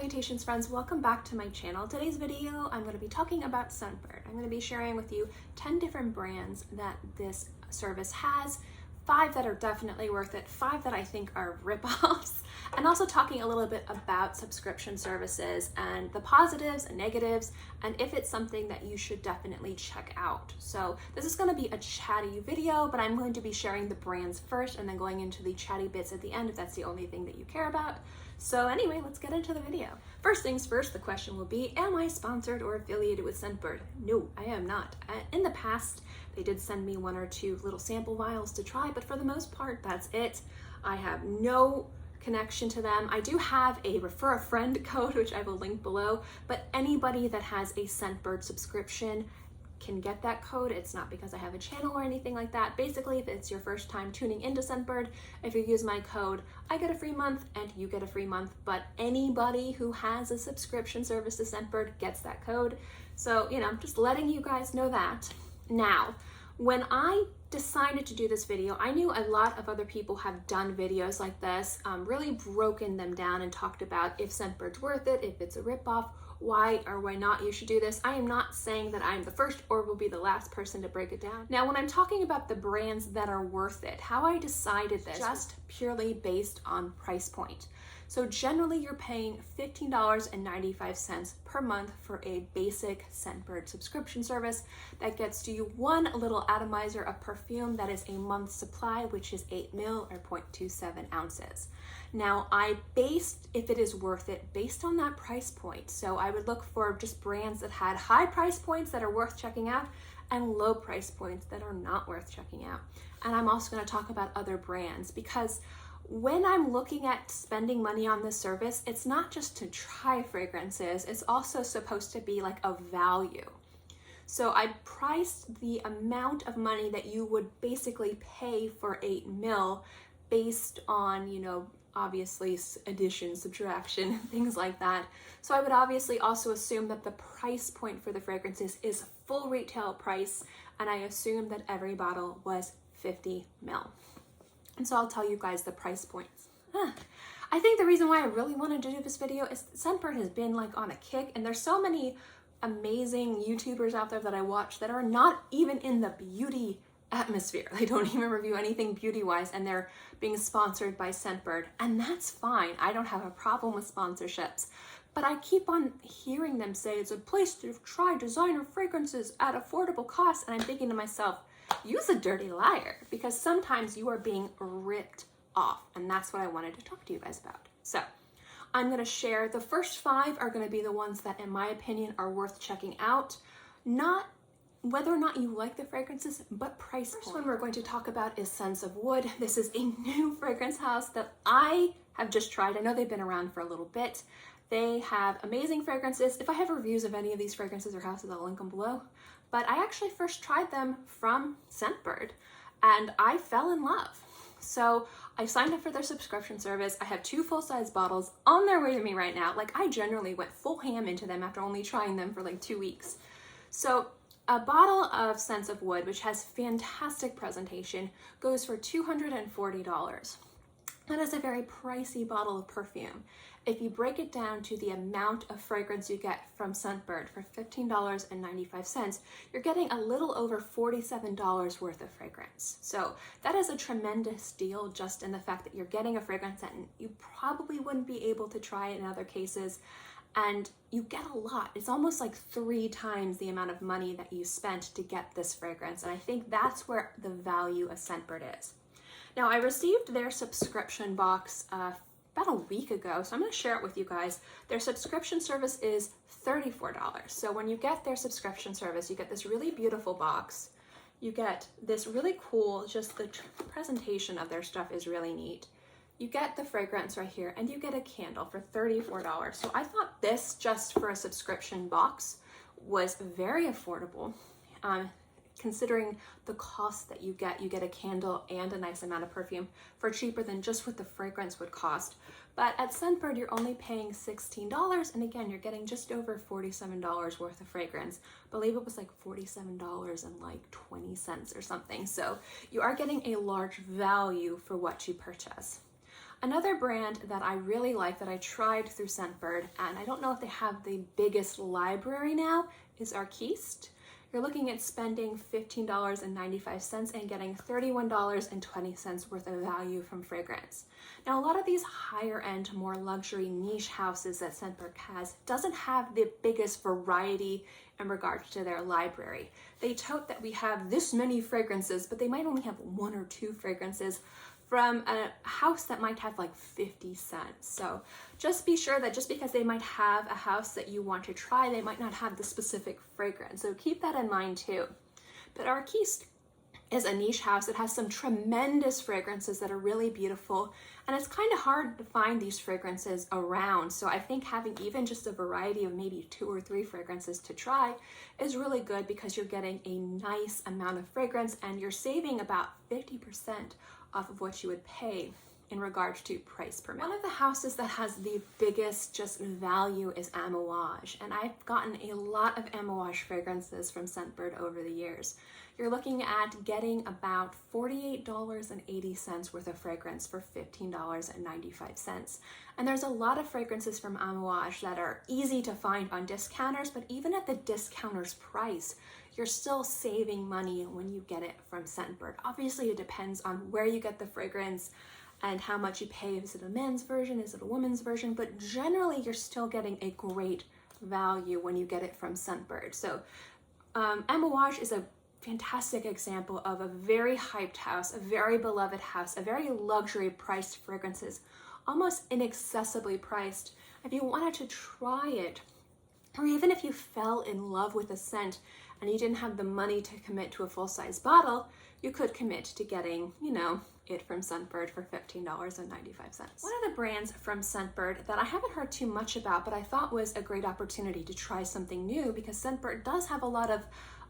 Salutations friends, welcome back to my channel. Today's video, I'm going to be talking about Scentbird. I'm going to be sharing with you 10 different brands that this service has, 5 that are definitely worth it, 5 that I think are ripoffs, and also talking a little bit about subscription services and the positives and negatives, and if it's something that you should definitely check out. So this is going to be a chatty video, but I'm going to be sharing the brands first and then going into the chatty bits at the end if that's the only thing that you care about. So anyway, let's get into the video. First things first, the question will be, am I sponsored or affiliated with Scentbird? No, I am not. In the past, they did send me 1 or 2 little sample vials to try, but for the most part, that's it. I have no connection to them. I do have a refer a friend code, which I will link below, but anybody that has a Scentbird subscription can get that code. It's not because I have a channel or anything like that. Basically, if it's your first time tuning into Scentbird, if you use my code, I get a free month and you get a free month, but anybody who has a subscription service to Scentbird gets that code. So, you know, just letting you guys know that. Now, when I decided to do this video, I knew a lot of other people have done videos like this, really broken them down and talked about if Scentbird's worth it, if it's a ripoff, why or why not you should do this. I am not saying that I'm the first or will be the last person to break it down. Now, when I'm talking about the brands that are worth it, how I decided this, just purely based on price point. So generally you're paying $15.95 per month for a basic Scentbird subscription service that gets you 1 little atomizer of perfume that is a month's supply, which is 8 ml or 0.27 ounces. Now I based if it is worth it based on that price point. So I would look for just brands that had high price points that are worth checking out and low price points that are not worth checking out. And I'm also going to talk about other brands because when I'm looking at spending money on this service, it's not just to try fragrances, it's also supposed to be like a value. So I priced the amount of money that you would basically pay for 8 ml based on, you know, obviously addition, subtraction, things like that. So I would obviously also assume that the price point for the fragrances is full retail price, and I assumed that every bottle was 50 ml. And so I'll tell you guys the price points. I think the reason why I really wanted to do this video is Scentbird has been like on a kick, and there's so many amazing YouTubers out there that I watch that are not even in the beauty atmosphere. They don't even review anything beauty-wise, and they're being sponsored by Scentbird, and that's fine. I don't have a problem with sponsorships, but I keep on hearing them say it's a place to try designer fragrances at affordable costs, and I'm thinking to myself, use a dirty liar, because sometimes you are being ripped off, and that's what I wanted to talk to you guys about. So I'm going to share the first 5 are going to be the ones that in my opinion are worth checking out, not whether or not you like the fragrances, but price point. The first one we're going to talk about is Scents of Wood. This is a new fragrance house that I have just tried. I know they've been around for a little bit. They have amazing fragrances. If I have reviews of any of these fragrances or houses, I'll link them below. But I actually first tried them from Scentbird and I fell in love. So I signed up for their subscription service. I have 2 full-size bottles on their way to me right now. Like, I generally went full ham into them after only trying them for like 2 weeks. So a bottle of Scents of Wood, which has fantastic presentation, goes for $240. That is a very pricey bottle of perfume. If you break it down to the amount of fragrance you get from Scentbird for $15.95, you're getting a little over $47 worth of fragrance. So that is a tremendous deal just in the fact that you're getting a fragrance that you probably wouldn't be able to try in other cases, and you get a lot. It's almost like 3 times the amount of money that you spent to get this fragrance, and I think that's where the value of Scentbird is. Now, I received their subscription box about a week ago, so I'm going to share it with you guys. Their subscription service is $34. So when you get their subscription service, you get this really beautiful box. You get this really cool, just the presentation of their stuff is really neat. You get the fragrance right here, and you get a candle for $34. So I thought this, just for a subscription box, was very affordable. Considering the cost that you get a candle and a nice amount of perfume for cheaper than just what the fragrance would cost. But at Scentbird, you're only paying $16, and again, you're getting just over $47 worth of fragrance. I believe it was like $47 and like 20 cents or something. So you are getting a large value for what you purchase. Another brand that I really like that I tried through Scentbird, and I don't know if they have the biggest library now, is Arquiste. You're looking at spending $15.95 and getting $31.20 worth of value from fragrance. Now, a lot of these higher end, more luxury niche houses that Scentbird has doesn't have the biggest variety in regards to their library. They tout that we have this many fragrances, but they might only have 1 or 2 fragrances from a house that might have like 50 scents. So just be sure that just because they might have a house that you want to try, they might not have the specific fragrance. So keep that in mind too. But Arquiste is a niche house that has some tremendous fragrances that are really beautiful, and it's kind of hard to find these fragrances around. So I think having even just a variety of maybe 2 or 3 fragrances to try is really good, because you're getting a nice amount of fragrance and you're saving about 50% off of what you would pay in regards to price per ml. One of the houses that has the biggest just value is IMHO, and I've gotten a lot of IMHO fragrances from Scentbird over the years. You're looking at getting about $48.80 worth of fragrance for $15.95. And there's a lot of fragrances from IMHO that are easy to find on discounters, but even at the discounter's price, you're still saving money when you get it from Scentbird. Obviously, it depends on where you get the fragrance and how much you pay. Is it a men's version? Is it a woman's version? But generally, you're still getting a great value when you get it from Scentbird. So IMHO is a fantastic example of a very hyped house, a very beloved house, a very luxury priced fragrances, almost inaccessibly priced. If you wanted to try it, or even if you fell in love with a scent and you didn't have the money to commit to a full-size bottle, you could commit to getting, it from Scentbird for $15.95. One of the brands from Scentbird that I haven't heard too much about, but I thought was a great opportunity to try something new, because Scentbird does have a lot of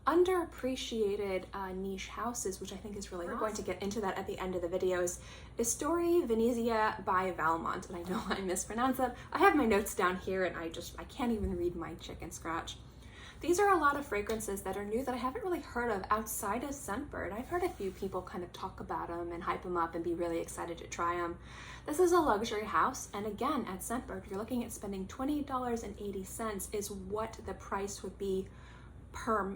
underappreciated niche houses, which I think is really awesome. We're going to get into that at the end of the videos. Is Story Venezia by Valmont, and I know I mispronounced that. I have my notes down here and I can't even read my chicken scratch. These are a lot of fragrances that are new that I haven't really heard of outside of Scentbird. I've heard a few people kind of talk about them and hype them up and be really excited to try them. This is a luxury house, and again, at Scentbird, you're looking at spending $20.80 is what the price would be per,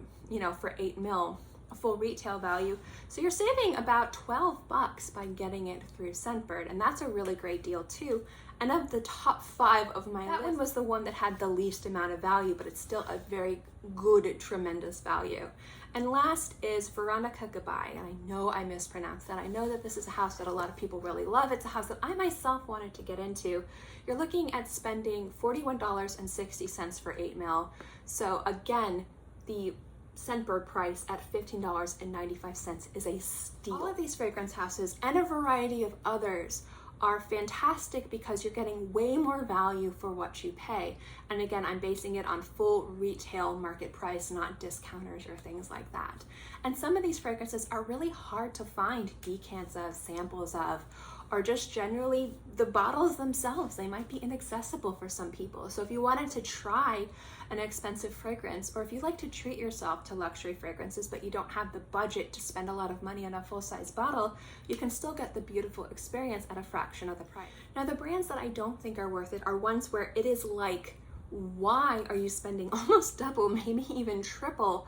for 8 ml, a full retail value. So you're saving about $12 by getting it through Scentbird, and that's a really great deal too. And of the top 5 of my list, that one was the one that had the least amount of value, but it's still a very good, tremendous value. And last is Veronica Gabai, and I know I mispronounced that. I know that this is a house that a lot of people really love. It's a house that I myself wanted to get into. You're looking at spending $41.60 for 8 ml. So again, the Scentbird price at $15.95 is a steal. All of these fragrance houses and a variety of others are fantastic because you're getting way more value for what you pay. And again, I'm basing it on full retail market price, not discounters or things like that. And some of these fragrances are really hard to find decants of, samples of, or just generally the bottles themselves. They might be inaccessible for some people. So if you wanted to try an expensive fragrance, or if you like to treat yourself to luxury fragrances but you don't have the budget to spend a lot of money on a full-size bottle, you can still get the beautiful experience at a fraction of the price. Now, the brands that I don't think are worth it are ones where it is like, why are you spending almost double, maybe even triple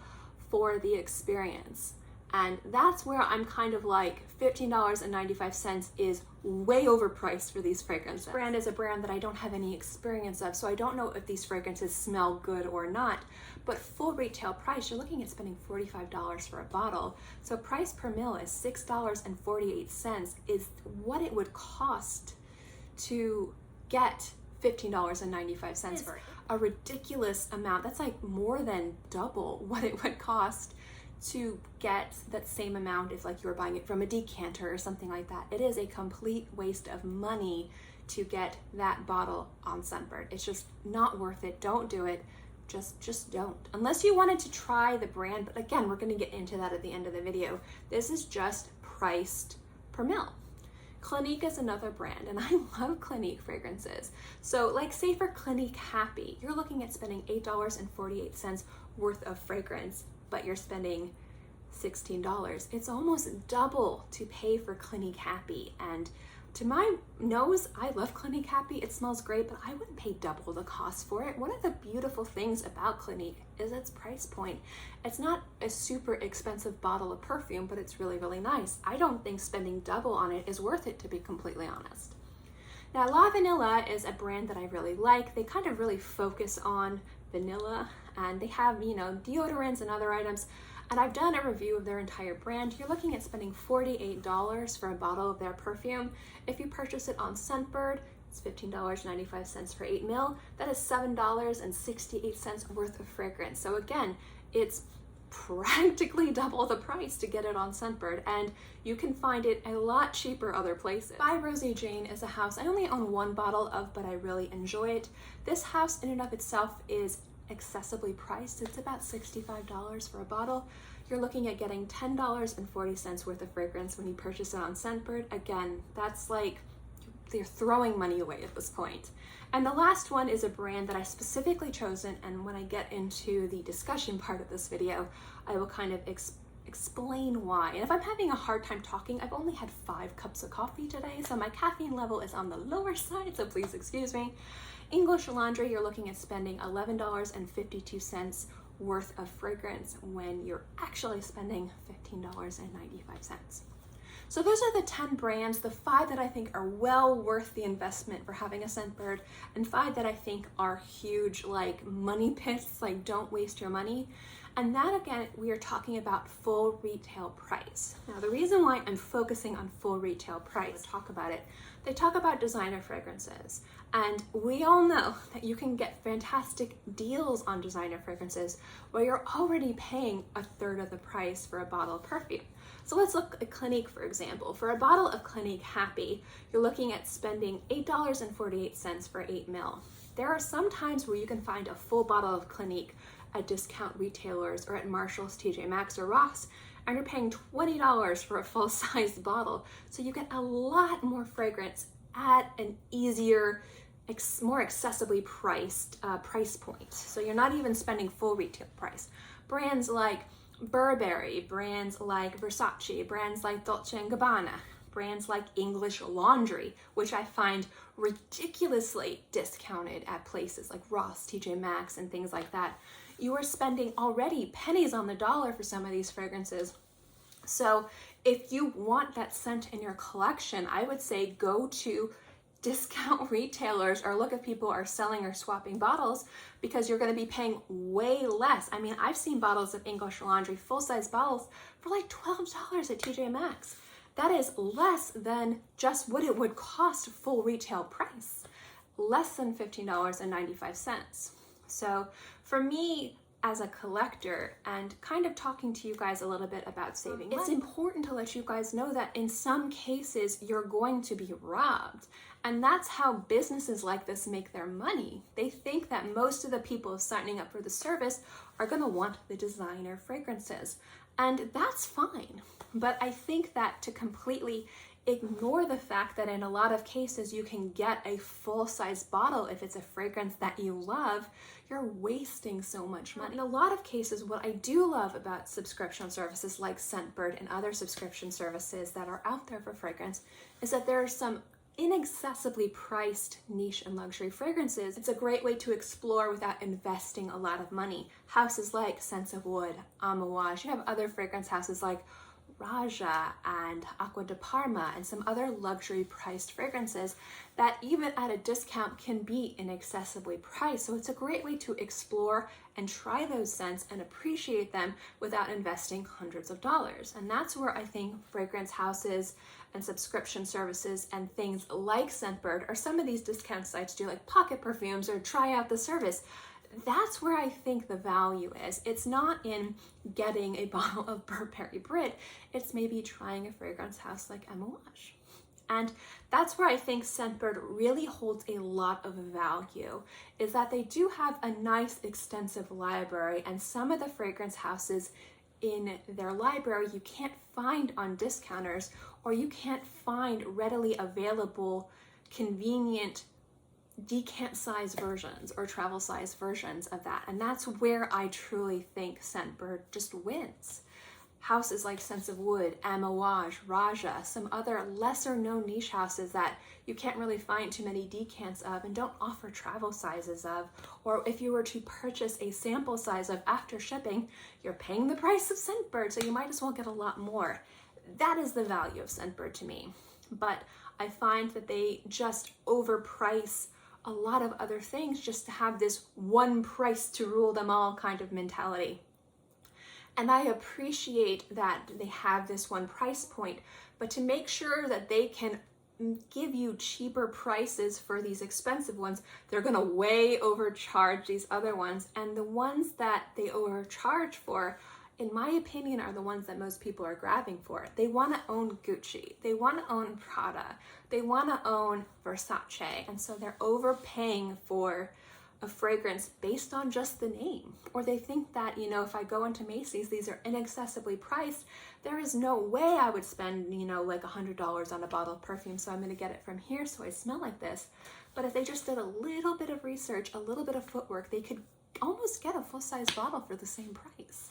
for the experience? And that's where I'm kind of like, $15.95 is way overpriced for these fragrances. This brand is a brand that I don't have any experience of, so I don't know if these fragrances smell good or not. But full retail price, you're looking at spending $45 for a bottle. So price per ml is $6.48 is what it would cost to get $15.95 for a ridiculous amount. That's like more than double what it would cost to get that same amount if like you were buying it from a decanter or something like that. It is a complete waste of money to get that bottle on Scentbird. It's just not worth it. Don't do it. Just don't. Unless you wanted to try the brand, but again, we're gonna get into that at the end of the video. This is just priced per ml. Clinique is another brand, and I love Clinique fragrances. So like say for Clinique Happy, you're looking at spending $8.48 worth of fragrance, but you're spending $16. It's almost double to pay for Clinique Happy. And To my nose, I love Clinique Happy. It smells great, but I wouldn't pay double the cost for it. One of the beautiful things about Clinique is its price point. It's not a super expensive bottle of perfume, but it's really, really nice. I don't think spending double on it is worth it, to be completely honest. Now, La Vanilla is a brand that I really like. They kind of really focus on vanilla, and they have, you know, deodorants and other items. And I've done a review of their entire brand. You're looking at spending $48 for a bottle of their perfume. If you purchase it on Scentbird, it's $15.95 for 8 ml. That is $7.68 worth of fragrance. So again, it's practically double the price to get it on Scentbird, and you can find it a lot cheaper other places. By Rosie Jane is a house I only own one bottle of, but I really enjoy it. This house in and of itself is accessibly priced. It's about $65 for a bottle. You're looking at getting $10.40 worth of fragrance when you purchase it on Scentbird. Again, that's like they're throwing money away at this point. And the last one is a brand that I specifically chosen, and when I get into the discussion part of this video, I will kind of explain why. And if I'm having a hard time talking, I've only had 5 cups of coffee today, so my caffeine level is on the lower side, so please excuse me. English Laundry, you're looking at spending $11.52 worth of fragrance when you're actually spending $15.95. So those are the 10 brands, the 5 that I think are well worth the investment for having a Scentbird, and 5 that I think are huge, like money pits, like don't waste your money. And that, again, we are talking about full retail price. Now, the reason why I'm focusing on full retail price, talk about it, they talk about designer fragrances. And we all know that you can get fantastic deals on designer fragrances where you're already paying a third of the price for a bottle of perfume. So let's look at Clinique, for example. For a bottle of Clinique Happy, you're looking at spending $8.48 for 8 ml. There are some times where you can find a full bottle of Clinique at discount retailers or at Marshall's, TJ Maxx, or Ross, and you're paying $20 for a full-sized bottle. So you get a lot more fragrance at an easier, more accessibly priced price point. So you're not even spending full retail price. Brands like Burberry, brands like Versace, brands like Dolce & Gabbana, brands like English Laundry, which I find ridiculously discounted at places like Ross, TJ Maxx, and things like that. You are spending already pennies on the dollar for some of these fragrances. So if you want that scent in your collection, I would say go to discount retailers or look if people are selling or swapping bottles, because you're going to be paying way less. I mean, I've seen bottles of English Laundry, full-size bottles, for like $12 at TJ Maxx. That is less than just what it would cost full retail price, less than $15.95. So for me, as a collector and kind of talking to you guys a little bit about saving money, it's important to let you guys know that in some cases you're going to be robbed. And that's how businesses like this make their money. They think that most of the people signing up for the service are going to want the designer fragrances. And that's fine. But I think that to completely ignore the fact that in a lot of cases you can get a full-size bottle if it's a fragrance that you love, you're wasting so much money. In a lot of cases, what I do love about subscription services like Scentbird and other subscription services that are out there for fragrance is that there are some inaccessibly priced niche and luxury fragrances. It's a great way to explore without investing a lot of money. Houses like Sense of Wood, Amouage, you have other fragrance houses like Raja and Acqua di Parma and some other luxury priced fragrances that even at a discount can be inaccessibly priced. So it's a great way to explore and try those scents and appreciate them without investing hundreds of dollars. And that's where I think fragrance houses and subscription services and things like Scentbird or some of these discount sites do, like Pocket Perfumes or Try Out the Service. That's where I think the value is. It's not in getting a bottle of Burberry Brit, it's maybe trying a fragrance house like MAXAROMA. And that's where I think Scentbird really holds a lot of value, is that they do have a nice extensive library, and some of the fragrance houses in their library you can't find on discounters, or you can't find readily available, convenient decant size versions or travel size versions of that. And that's where I truly think Scentbird just wins. houses like Sense of Wood, Amouage, Raja, some other lesser known niche houses that you can't really find too many decants of and don't offer travel sizes of, or if you were to purchase a sample size of after shipping, you're paying the price of Scentbird, so you might as well get a lot more. That is the value of Scentbird to me. But I find that they just overprice a lot of other things just to have this one price to rule them all kind of mentality. And I appreciate that they have this one price point, but to make sure that they can give you cheaper prices for these expensive ones, they're gonna way overcharge these other ones. And the ones that they overcharge for, in my opinion, are the ones that most people are grabbing for. They wanna own Gucci, they wanna own Prada, they wanna own Versace, and so they're overpaying for a fragrance based on just the name. Or they think that, you know, if I go into Macy's, these are inaccessibly priced. There is no way I would spend, you know, like $100 on a bottle of perfume, so I'm gonna get it from here so I smell like this. But if they just did a little bit of research, a little bit of footwork, they could almost get a full-size bottle for the same price.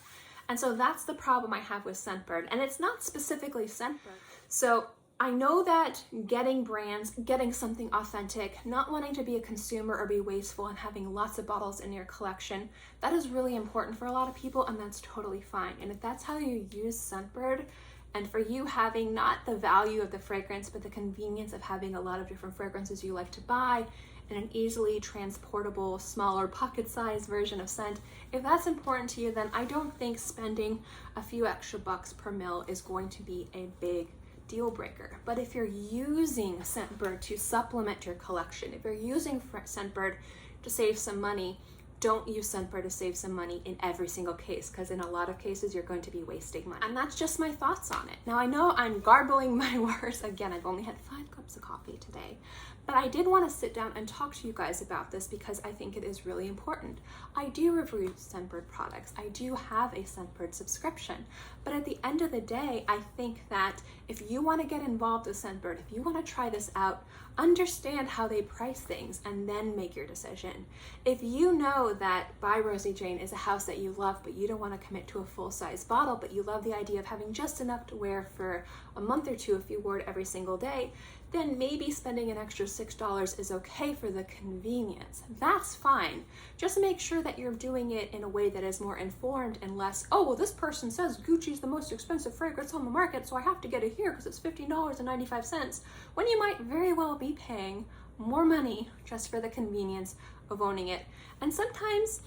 And so that's the problem I have with Scentbird. And it's not specifically Scentbird. So I know that getting brands, getting something authentic, not wanting to be a consumer or be wasteful and having lots of bottles in your collection, that is really important for a lot of people, and that's totally fine. And if that's how you use Scentbird, and for you having not the value of the fragrance, but the convenience of having a lot of different fragrances you like to buy in an easily transportable, smaller pocket-sized version of scent, if that's important to you, then I don't think spending a few extra bucks per mil is going to be a big deal breaker. But if you're using Scentbird to supplement your collection, if you're using Scentbird to save some money, don't use Scentbird to save some money in every single case, because in a lot of cases you're going to be wasting money. And that's just my thoughts on it. Now I know I'm garbling my words again. I've only had 5 cups of coffee today, but I did want to sit down and talk to you guys about this because I think it is really important. I do review Scentbird products. I do have a Scentbird subscription, but at the end of the day, I think that if you want to get involved with Scentbird, if you want to try this out, understand how they price things and then make your decision. If you know that By Rosie Jane is a house that you love, but you don't want to commit to a full-size bottle, but you love the idea of having just enough to wear for a month or two if you wore it every single day, then maybe spending an extra $6 is okay for the convenience. That's fine. Just make sure that you're doing it in a way that is more informed and less, oh, well, this person says Gucci's the most expensive fragrance on the market, so I have to get it here because it's $15.95, when you might very well be paying more money just for the convenience of owning it. And sometimes,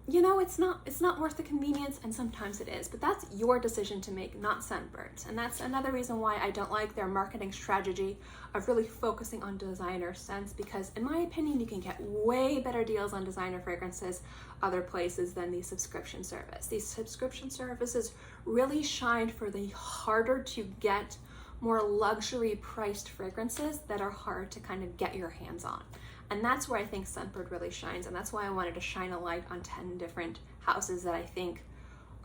you know, it's not worth the convenience, and sometimes it is, but that's your decision to make, not Scentbird's. And that's another reason why I don't like their marketing strategy of really focusing on designer scents, because in my opinion, you can get way better deals on designer fragrances other places than the subscription service. These subscription services really shine for the harder to get, more luxury priced fragrances that are hard to kind of get your hands on. And that's where I think Scentbird really shines, and that's why I wanted to shine a light on 10 different houses that I think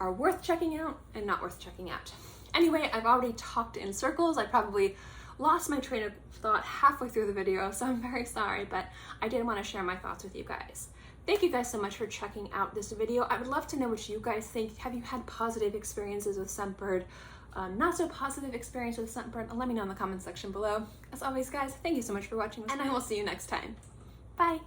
are worth checking out and not worth checking out. Anyway, I've already talked in circles. I probably lost my train of thought halfway through the video, so I'm very sorry, but I did want to share my thoughts with you guys. Thank you guys so much for checking out this video. I would love to know what you guys think. Have you had positive experiences with Scentbird? Not so positive experience with Scentbird? Let me know in the comment section below. As always, guys, thank you so much for watching, and I will see you next time. Bye.